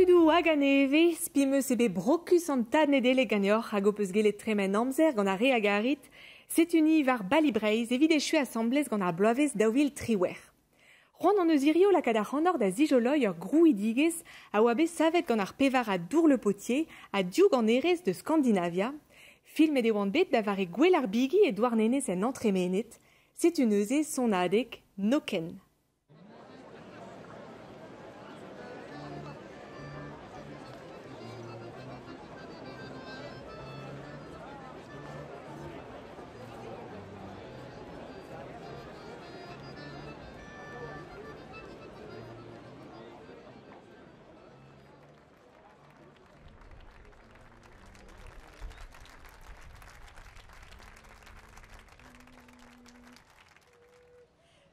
Brudu hag aneve, spimeus ebe brocus an tad nedele gagnor hag opus gelet tremen amzer gant a re hag arit, setuni var balibreiz evit echu assemblez gant a bloavez daouil triwer. Roan an eus irio lakad ar c'hannor da zijoloi ur grouidigez a oa bet savet gant ar pevarad Dour-Le Pottier a diou gant erez de Scandinavia, Filmet e oan bet da vare gouel ar bigi e Douarnenez en tremenet, setuneuze sonadeg Nøkken.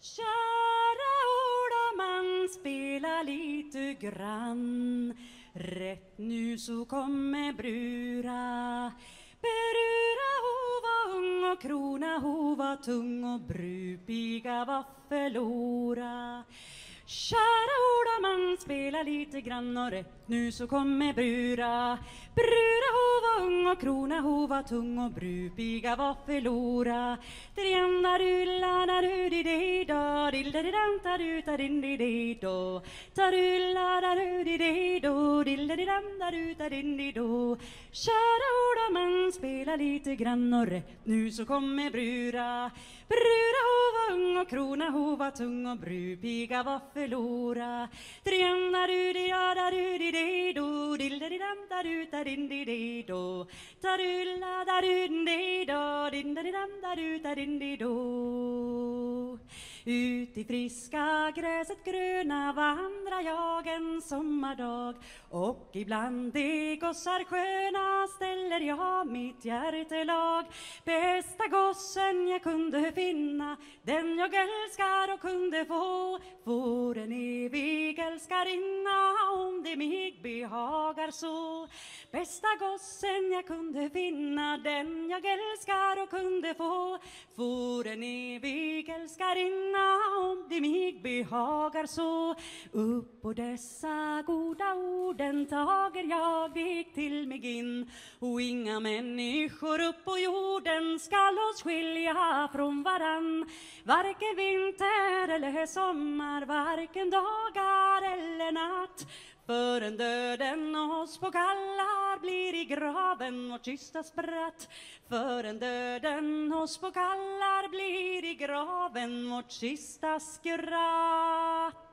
Kära orda man spela lite grann. Rätt nu så kommer brura. Berura hova ung och krona hova tung och brupiga var förlora. Kära orda man spela lite grann och rätt nu så kommer brura. Brura hova ung och krona hova tung och brupiga var förlora. Trianda rulla na rudi de do dilla de danta ruta din de do. Tarulla na rudi de do dilla de danta ruta din de do. Kära orda man spela lite grann och rätt nu så kommer brura. Brura hova ung och krona hova tung och brupiga var förlora. Trianda rudi da rudi de do dilla de danta ruta din de do. Tarulla da rudi de do dilla de danta ruta din de do. Ut i friska gräset gröna vandrar jag en sommardag. Och ibland det gossar sköna ställer jag mitt hjärtelag. Bästa gossen jag kunde finna, den jag älskar och kunde få. Får en evig älskarinna om det mig behagar så. Bästa gossen jag kunde finna, den jag älskar och kunde få. Får en evig älskarinna om det mig behagar så. Upp på dessa goda orden tager jag väg till mig in. Och inga människor upp på jorden skall oss skilja från varann. Varken vinter eller sommar, varken dagar eller natt. Förrän döden oss på kallar blir i graven vårt sista spratt. Förrän döden oss på kallar blir i graven vårt sista skratt.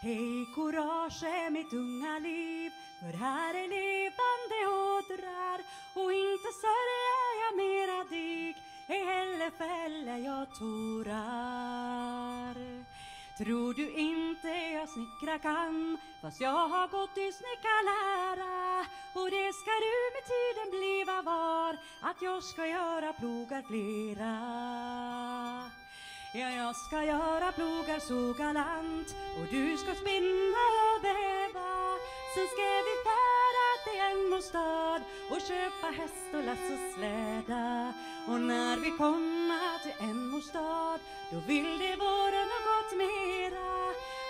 Hej courage mitt unga liv, för här är levande ådrar. Och inte sörjer jag mera dig, ej heller fäller jag tårar. Tror du inte jag snickra kan, fast jag har gått i snickarlära. Och det ska du med tiden bliva var, att jag ska göra plogar flera. Ja, jag ska göra plogar så galant, och du ska spinna och väva. Sen ska vi färda till en stad och köpa häst och lass och släda. Och när vi kommer till en stad, då vill det vara något mera.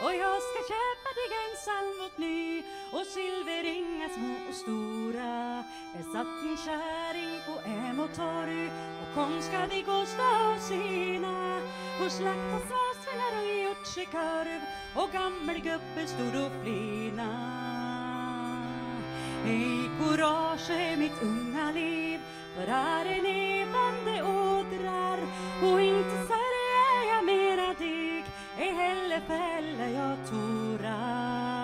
Och jag ska köpa dig en salvot ny och silverringar små och stora. Jag satt en käring på torg, och kom ska vi gå stå och syna. Och slakta svasvinar och hjortsekorv, och gammal gubbe stod och flina. Hej courage mitt unga liv, för här är levande ådrar. Och inte sörjer jag mera dig, ej heller fäller jag tårar.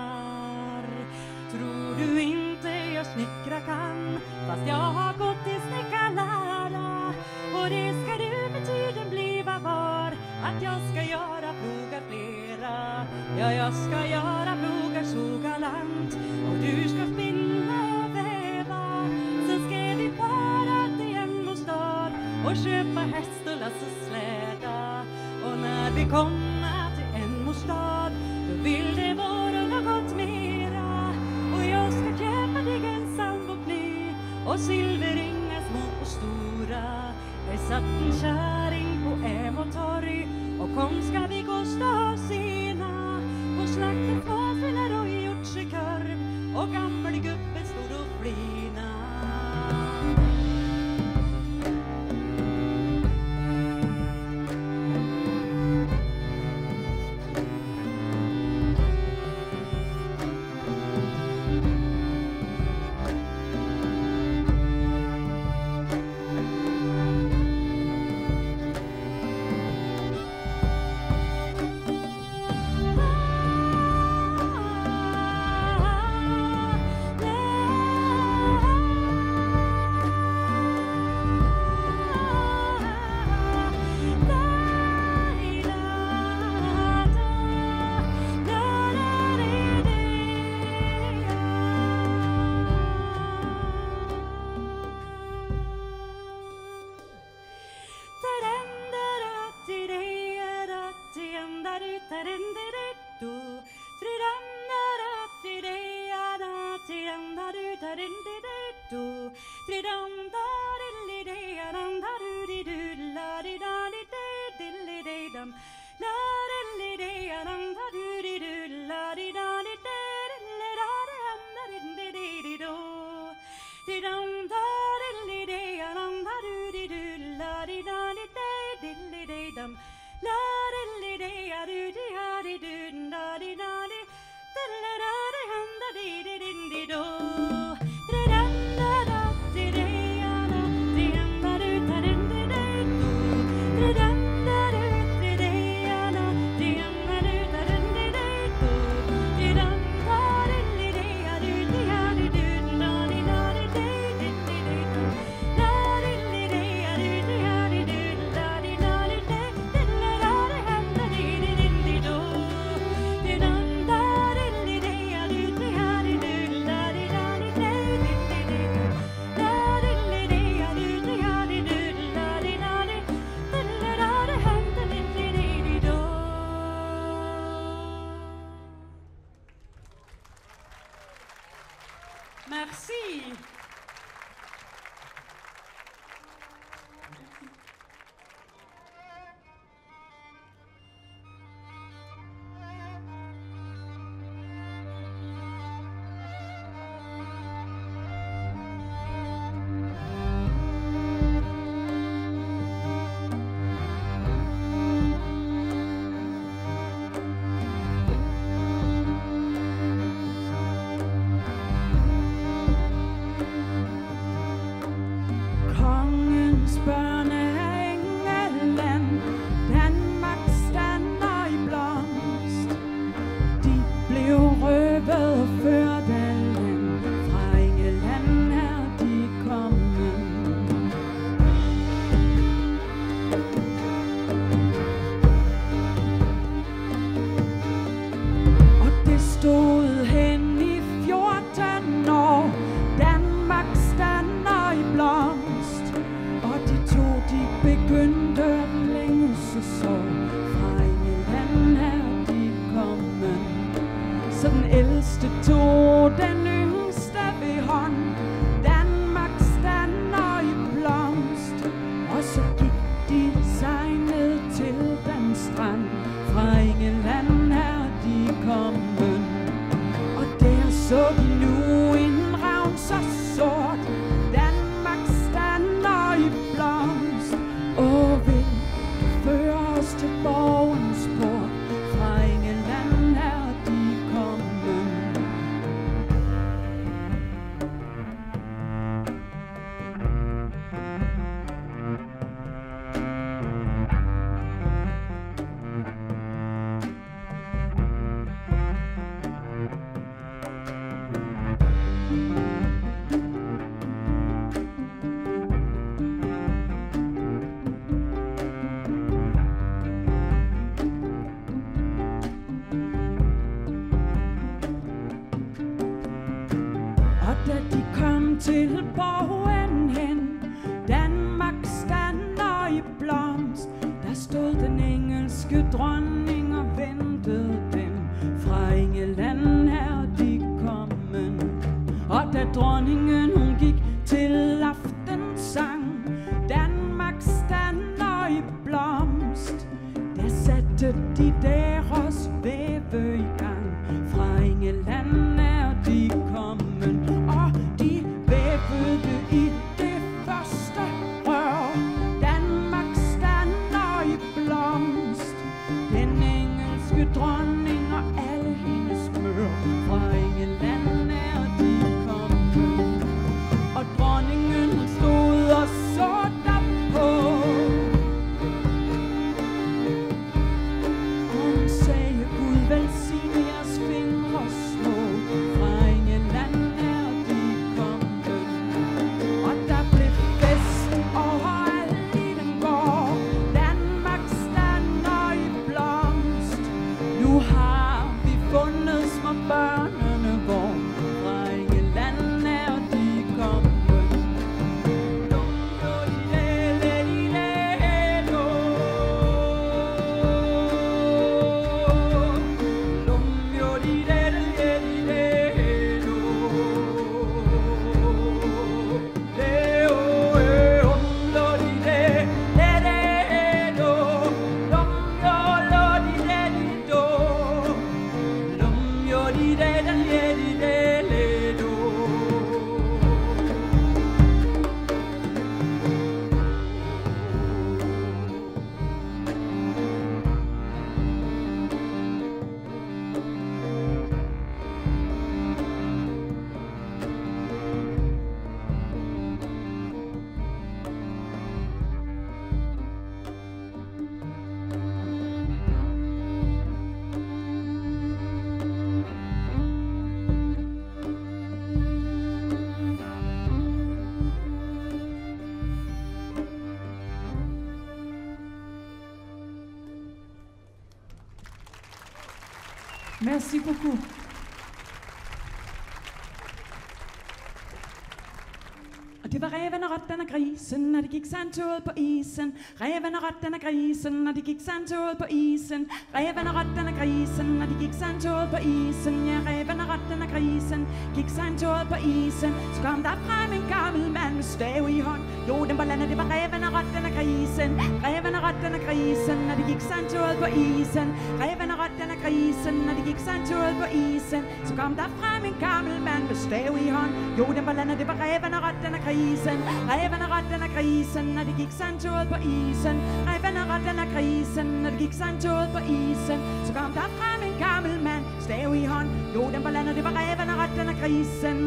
Tror du inte jag snickra kan, fast jag har gått i snickarlära. Och det ska du med tiden bliva var, att jag ska göra plogar flera. Ja, jag ska göra plogar så galant, och du ska spinna och väva. Sen ska vi fara till en stad och köpa häst och lass och släda. Och när vi kommer till en stad, då vill det vara något mera. Och jag ska och stora. Där satt en kärring på Ämortorg och kom ska vi gå stasena. På slakten fasen och gjort sig korv och gammal gubben stod och flina. Merci. til borgen hen. Danmark stander i blomst. Der stod den engelske dronning og ventede dem. Fra England er de kommet. Og da dronningen hun gik til aftensang, de deres væve i gang. Fra England er de kommet, og de vævede i det første rør. Danmark stander i blomst, den engelske dronning og alle hendes mør. Fra England er de kommet, og dronningen stod og så derpå. Hun sagde, Gud velsigne jeres fingre små. Fra England er de kommet, og der blev fest overalt i den gård. Danmark stander i blomst, nu har vi fundet små børnene hvor. Fra England er de kommet. Merci beaucoup. Og det var ræven og rotten og grisen, og de gik sandtoget på isen. Ræven og rotten og grisen, og de gik sandtoget på isen. Ræven og rotten og grisen, og de gik sandtoget på isen. Ja, ræven og rotten og grisen gik sandtoget på isen. Så kom der frem en gammel mand med stav i hånd. Jo, den var landet, det var ræven og rotten og grisen. Ræven og rotten og grisen, og de gik sandtoget på isen. Ræven og rotten og grisen, og de gik sandtoget på isen. Så kom der frem en gammel mand med stav i hånd. Jo, den var landet, det var ræven og rotten og grisen. Ræven og rotten og grisen, og de gik sandtoget på isen. Ræven og rotten og grisen, og de gik sandtoget på isen. Så kom der frem en gammel mand, stav i hånd. Jo, den var landet, det var ræven og rotten og grisen.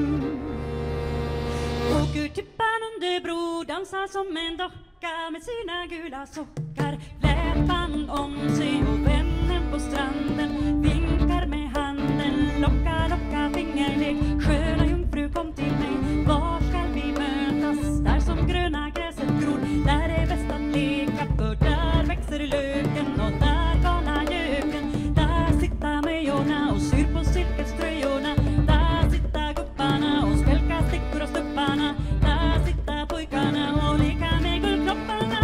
Åker till bärande bro, dansar som en docka med sina gula sockar. Läpan om sig och vännen på stranden vinkar med handen. Locka, locka, fingerlek, sköna jungfru kom till mig. Var ska vi mötas? Där som gröna gräset gror. Där är bäst att leka, för där växer löken och där galar göken. Där sitter majorna och syr på silkeströjorna. Där sitter gupparna och spälkar stickor och stupparna. Där sitter pojkarna och lekar med guldknopparna.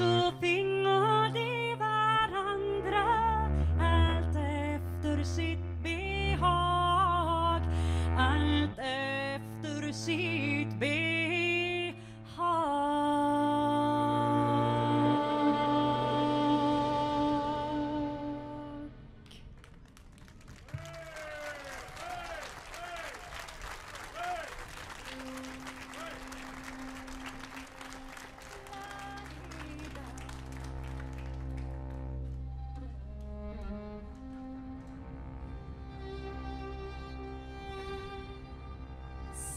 så finner de varandra allt efter sitt behag, allt efter sitt behag.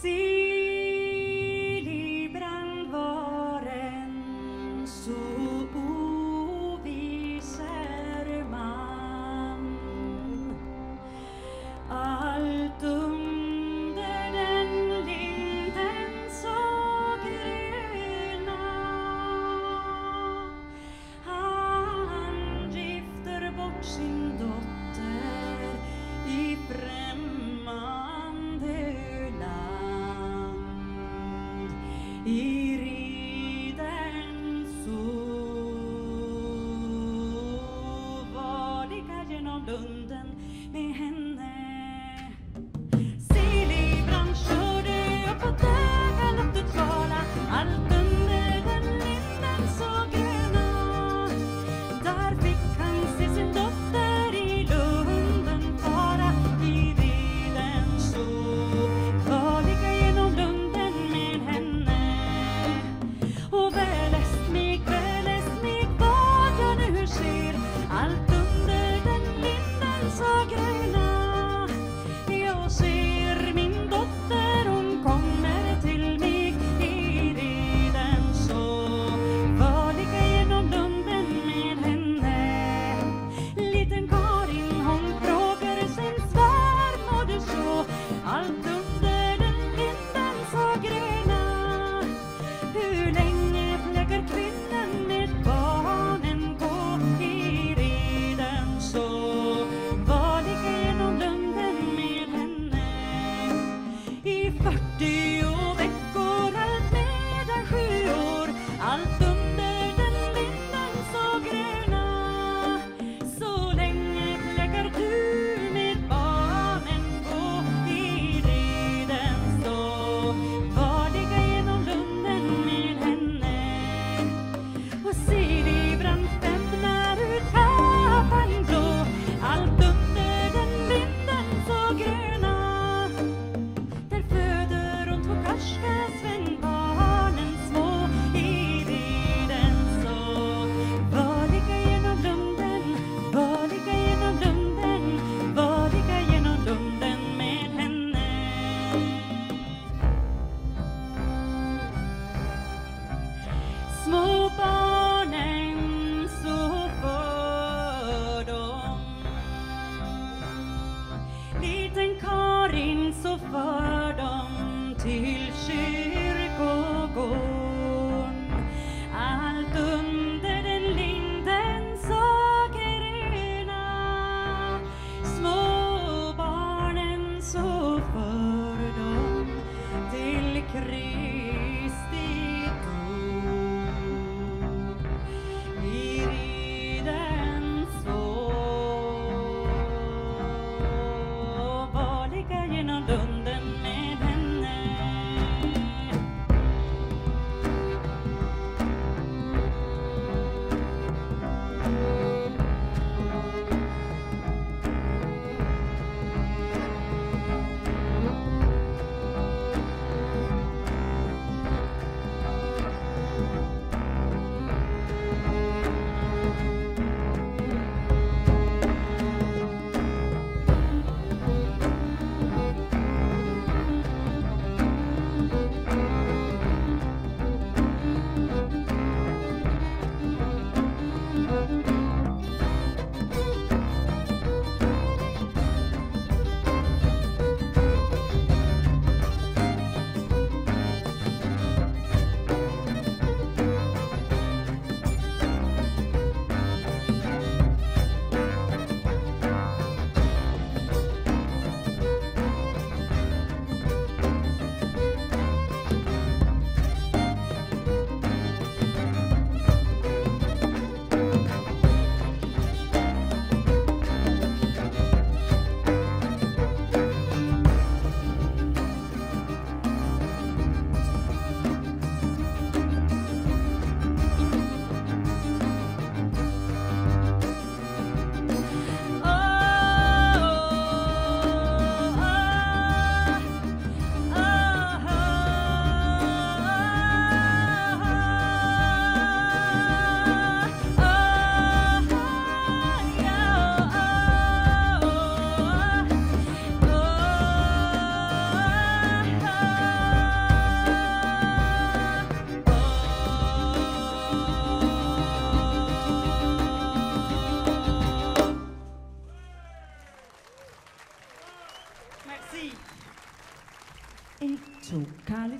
Selig brandvaren, så ovis är man. Allt under den linden så gröna. Han gifter bort sin dotter i främmande i riden så varliga genom lunden med henne. Selig brand körde upp på döden upp till Svala, allt under den linden så gröna. Där fick han se sin dotter i lunden fara, i riden så varliga genom lunden med henne.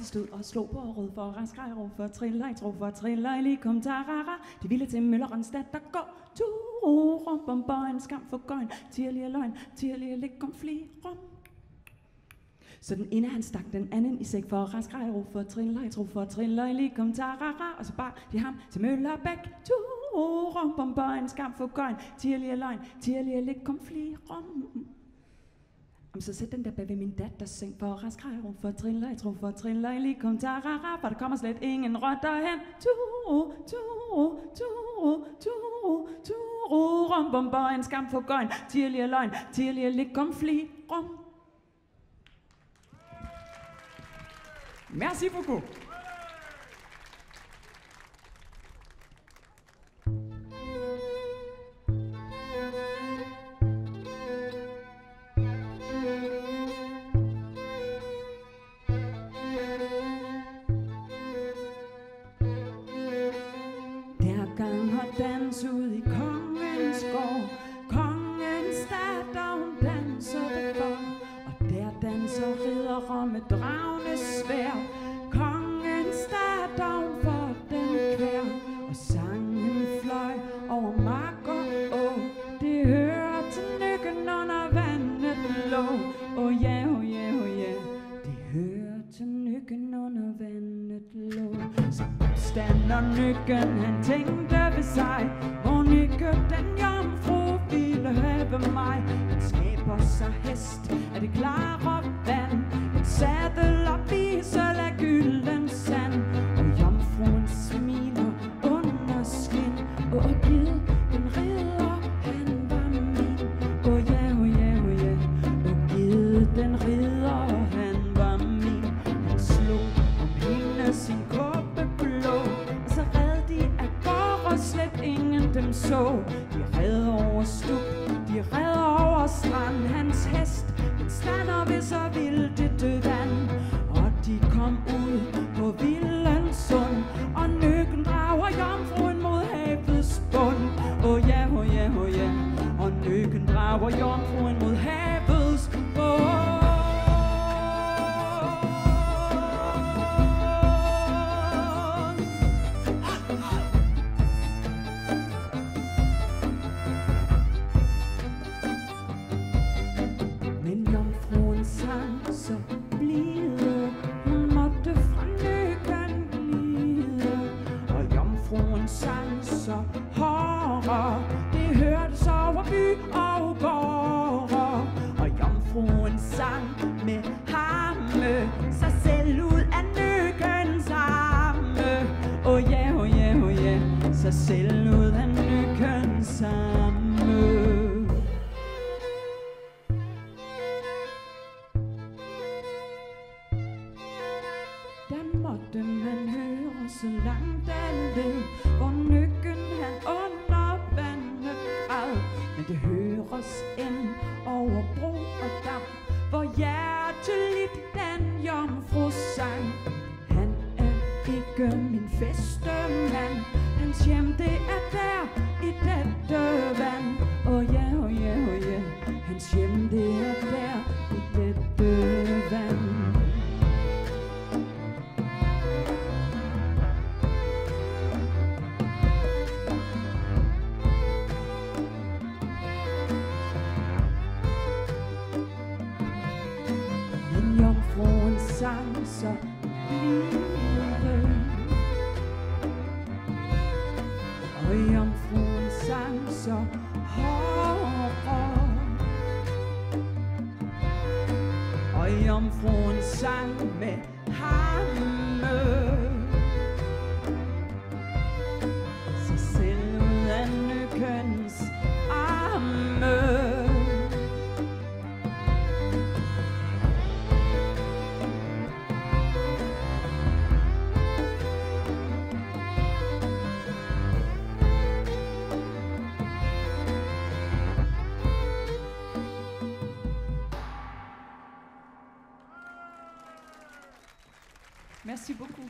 de stod og slog på rød for raskraj, ro for trillej, tro for trillej, lige kom tarara. De ville til møllerens datter gå, turo, rum, bom, bøjen, skam for gøjen, tirlige løgn, tirlige lig, kom fli, rum. Så den ene han stak den anden i sæk for raskraj, ro for trillej, tro for trillej, lige kom tarara. Og så bar de ham til Møllerbæk, turo, rum, bom, bøjen, skam for gøjen, tirlige løgn, tirlige lig, kom fli, rum. Så sæt den der bag ved min datters seng for raskraj, ro for trillej, tro for trillej, lige kom tarara, for der kommer slet ingen rotter hen. Turo, turo, turo, turo, turo, rum, bom, bøjen, skam for gøjen, tirlige løgn, tirlige lig, kom fli, rum. Merci beaucoup. Dans ud i kongens gård, kongens datter, hun danser det for, og der danser riddere med dragenes sværd. Kongens datter, hun får den kvær, og sangen fløj over mark og å. Det hører til Nøkken under vandet lå. Oh ja, oh ja, oh ja, det hører til Nøkken under vandet lå. Så opstander Nøkken, han tænkte ved sig, hvor Nøkke den jomfru ville have mig. Han skaber sig hest af det klare vand, en sadel og bisel af gylden sand, og jomfruen smiler under skin, og givet den ridder, han var min. Oh ja, oh ja, oh ja, og givet den ridder, han var min. Han slog om hende sin kåbe blå, og så red de af gård, og slet ingen dem så. De red over stup, de red over strand. Hans hest, den stander ved så vildt vand, og de kom ud på Vildens sund, og Nøkken drager jomfruen mod havets bund. Oh ja, oh ja, oh ja, og Nøkken drager jomfruen mod havets bund. Så blide, hun måtte fra Nøkken glide, og jomfruen sang så hårdere, det hørtes over by og gårde, og jomfruen sang med hamme, sig selv ud af Nøkkens arme. Oh ja, oh ja, oh ja, sig selv ud af Nøkkens arme. Man hører så langt alle, hvor Nøkken han under vandet græd. Men det høres end over bro og dam, hvor hjerteligt den jomfru sang. Han er ikke min fæstemand, hans hjem det er der i dette vand. Oh ja, oh ja, oh ja, hans hjem det er der i dette vand. Sang så blide, og jomfruen sang så hårdere, og jomfruen sang med hamme, så selv ud af Nøkkens arme. Merci beaucoup.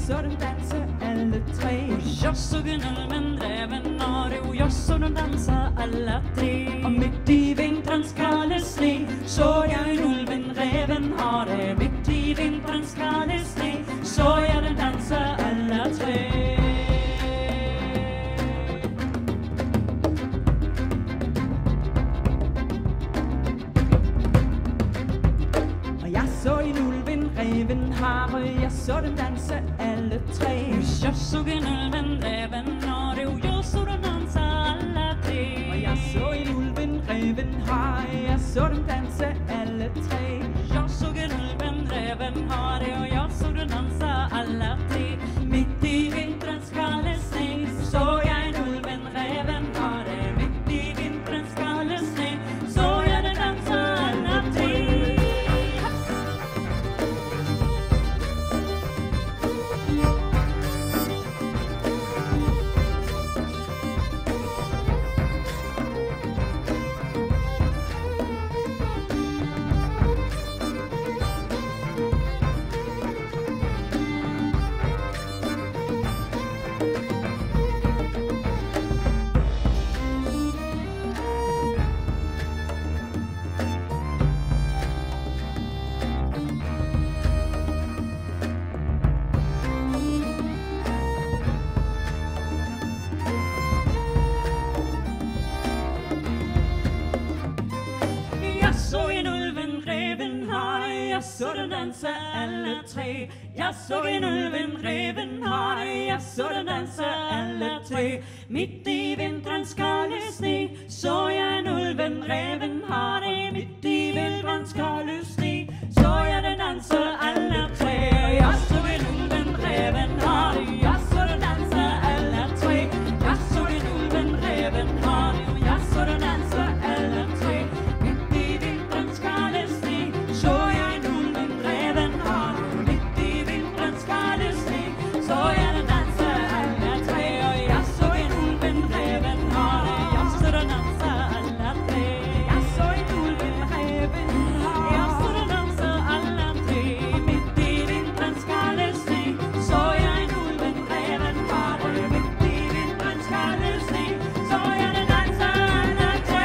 så dem danse alle tre. Jeg så ulven, ræven og rev, jeg så dem danser alle tre. Og midt i vinterens kolde sne, Så jeg en ulven, ræven og rev. Midt i vinterens kolde sne, så jeg den danser alle tre. så en ulven, ræven, hare, jeg så dem danse alle tre. Jeg så en ulven, ræven og rev, jeg så dem danse alle tre. Og jeg så en ulven, ræven, hare, jeg så dem danse alle tre. Jeg så en ulven, ræven, hare, og jeg så dem danse alle tre. Midt i vinterens kolde sne, så jeg en ulven, ræven, hare. Midt i vinterens kolde sne, så jeg den danse alle tre. Så den danse alle tre. Jeg så en ulven, ræven, hare, jeg så den danse alle tre. Midt i vinterens kolde sne, så jeg en ulven, ræven, hare. Midt i vinterens kolde sne, så jeg den danse alle tre. Jeg så en ulven, ræven, hare, jeg så den danse alle tre. Jeg så en ulven, ræven, hare, jeg så den danse alle tre. Midt i vinterens kolde sne, så jeg så jeg den danse alle tre. Og jeg så en ulven, ræven, hare, jeg så den danse alle tre. Jeg så en ulven, ræven, hare, jeg så den danse alle tre. Midt i vinterens kolde sne, så jeg en ulven, ræven, hare. Midt i vinterens kolde sne, så jeg den danse alle tre.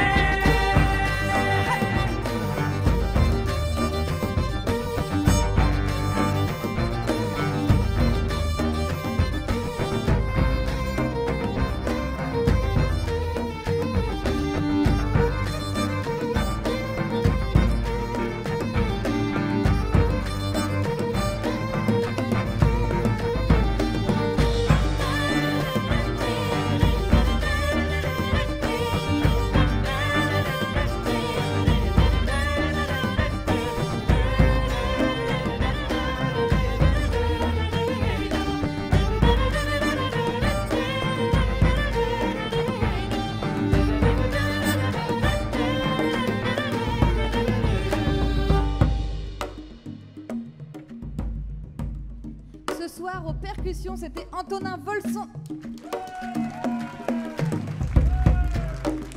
soir aux percussions, c'était Antonin Volson.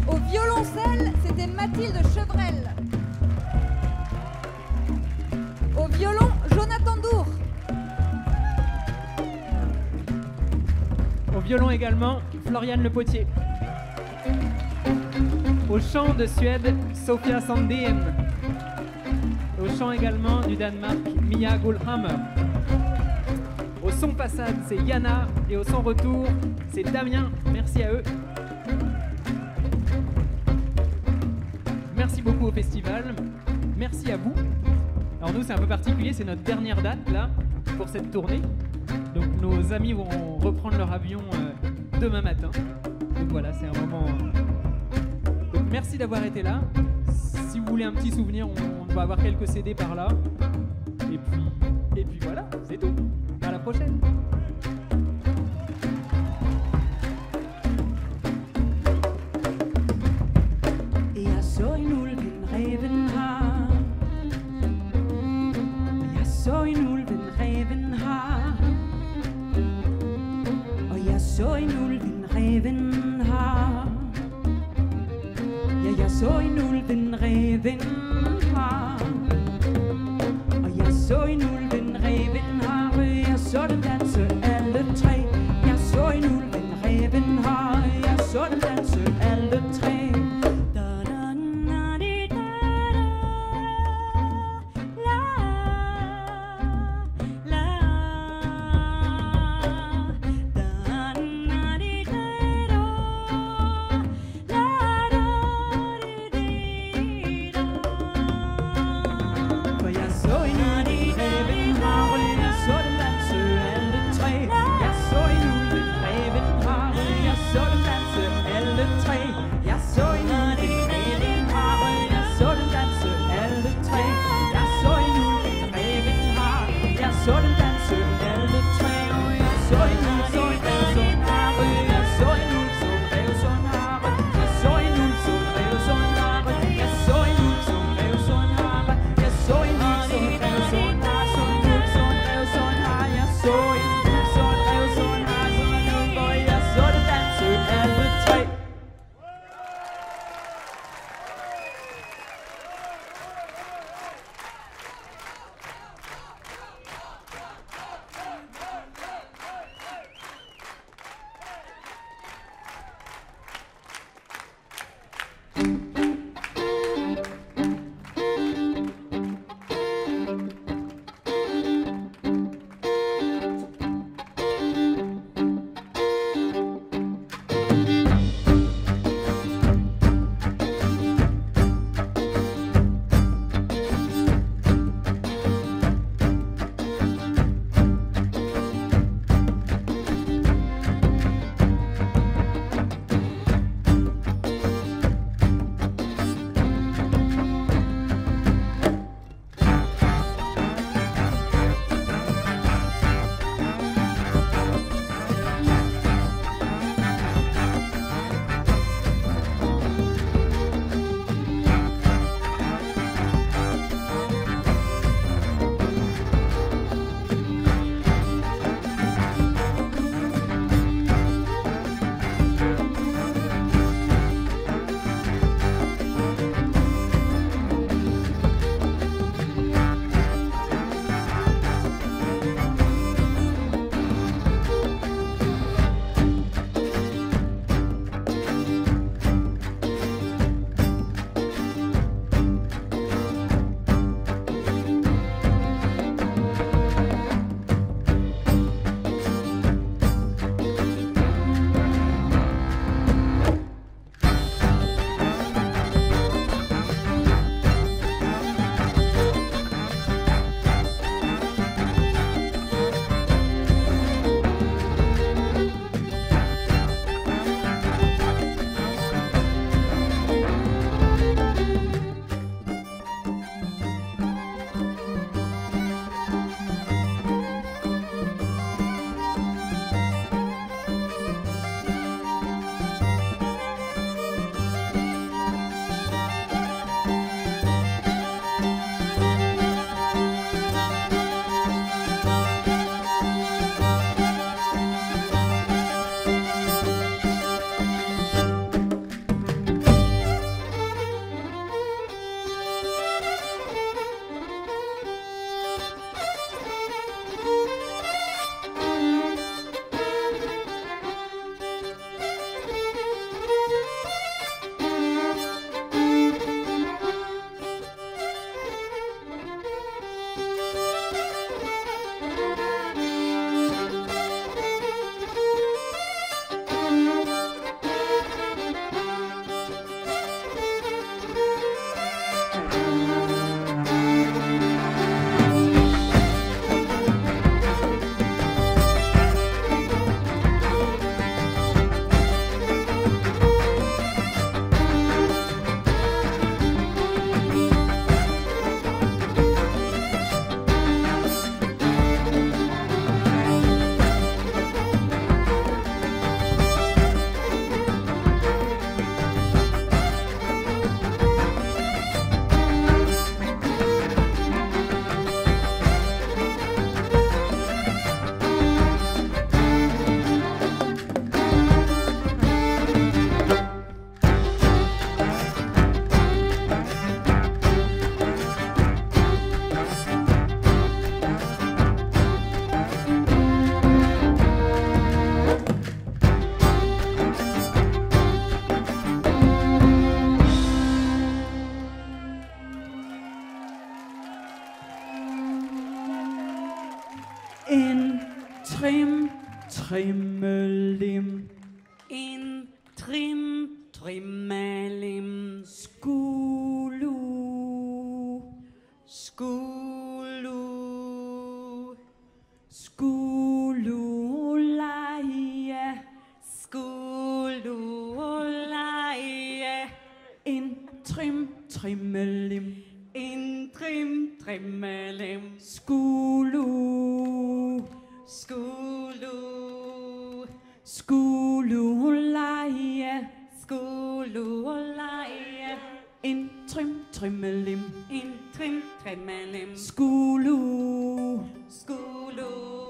Au violoncelle, c'était Mathilde Chevrel. Au violon, Jonathan Dour. Au violon également, Dour-Le Pottier. Au chant de Suède, Sofia Sandén. Au chant également du Danemark, Mia Guldhammer. Au son passade, c'est Yana. Et au son retour, c'est Damien. Merci à eux. Merci beaucoup au festival. Merci à vous. Alors nous, c'est un peu particulier, c'est notre dernière date là pour cette tournée. Donc nos amis vont reprendre leur avion demain matin. Donc voilà, c'est un moment... Donc merci d'avoir été là. Si vous voulez un petit souvenir, on va avoir quelques CD par là. Et puis voilà, c'est tout. À la prochaine. Jeg så en ulv, en reven har. Jeg så en ulv, en reven har. Og jeg så en ulv, en reven har. Ja, jeg så en ulv, en reven har. Og jeg så en ulv, en reven har. Jeg så den danse Trimmelim. En trimmelim. Skulu. Skulu. Skululaie. Skululaie. En trimmelim. En trimmelim. Skulu. Skulu. Skululaie, Skululaie, en tremelim, en tremenem, skulu, skululaie.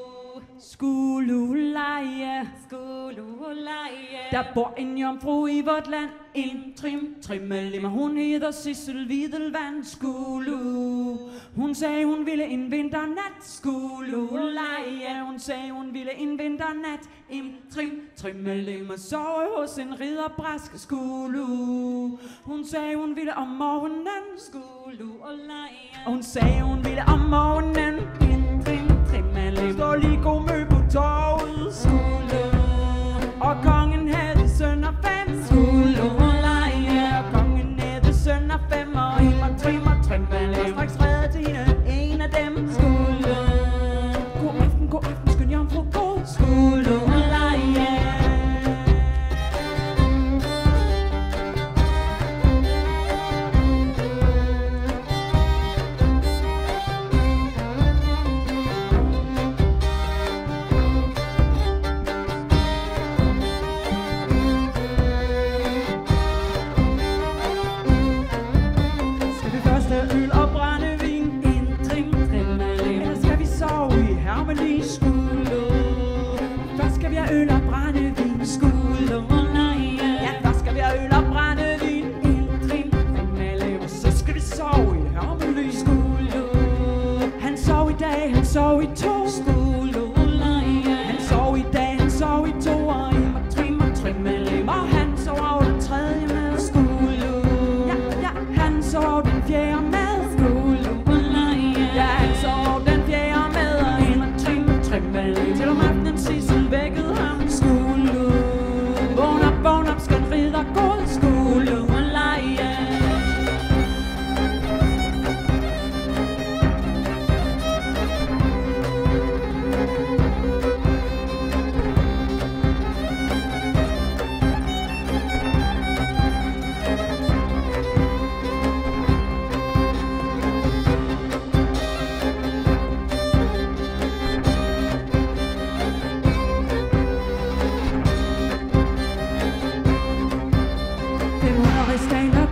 Skululaie. Der bor en jomfru i vort land, en tremelim, og hun hedder Sissel Hvidelvand. Skulu, hun sagde hun ville en vinternat. Skululaie, hun sagde hun ville en vinternat. En tremelim, og sove hos en ridderbrask. Skulu, hun sagde hun ville om morgenen. Skululaie. Og hun sagde hun ville om morgenen. En tremelim, står lige god mø på torvet. Skulu. Og kongen havde søn og fem. Skululaie. Og kongen havde søn og fem. Og en og tremelim, og straks redde til hende en af dem. Skulu. God aften, skøn jomfru, god. Skululaie. Øl og brændevin, En tremelim. eller skal vi sove i hermelin? Skulu. Først skal vi have øl og brændevin. Skululaie. Ja, først skal vi have øl og brændevin. En tremelim. Og så skal vi sove i hermelin. Skulu. Han sov i dag, han sov i to. Skululaie. Han sov i dag, han sov i to. Og en og tremelim, og han sov over den tredje med. Skulu. Ja, han sov den fjerde med. Skululaie. Ja, han sov den fjerde med. Og en og tremelim, til om aftenen Sissel vækkede ham. Skulu. Vågn op, skøn ridder god. Skululaie.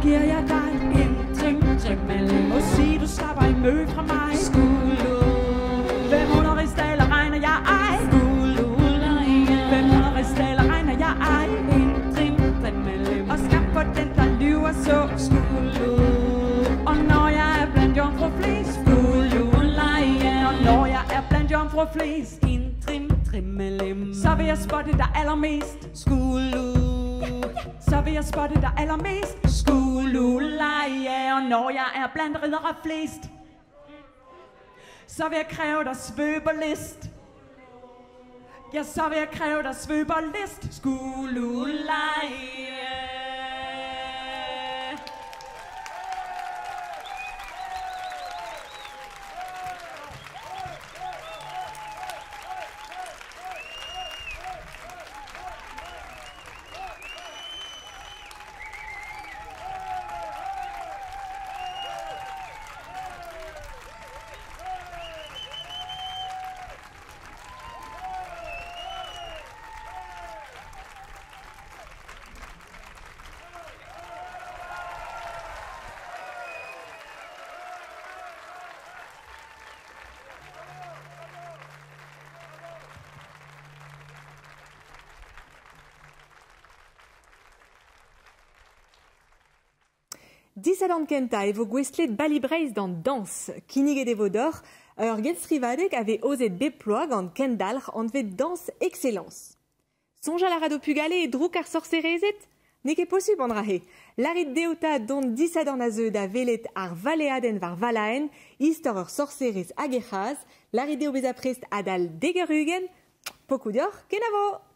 Giver jeg dig en tremelim, og sig du slapper i mø fra mig. Skulu. 500 rigsdaler regner jeg ej. Skululaie. 500 rigsdaler regner jeg ej. En tremelim. Og skam på den der lyver så. Skulu. Og når jeg er blandt jomfru flest. Skululaie. Og når jeg er blandt jomfru flest, En tremelim. så vil jeg spotte dig allermest. Skulu. Så vil jeg spotte dig allermest. Skululaie. Og når jeg er blandt riddere flest, så vil jeg kræve dig svøberlist. Ja, så vil jeg kræve dig svøberlist. Skululaie. Disadant kenta e vo gwestlet balibreiz dans danse. Kinnig et evodor, ur genstrivadeg avait osé déploie gant kendalr an vet danse excellence. Sonj a la rado pugale e drouk ar sorcerezet? Ne ket posib an rahe. Larit deota don disadant a zeu da velet ar valeaden var valaen, istor ur sorcerez hag echaz, larit deo bez aprest adal degerugen, pokou dior, ken avo!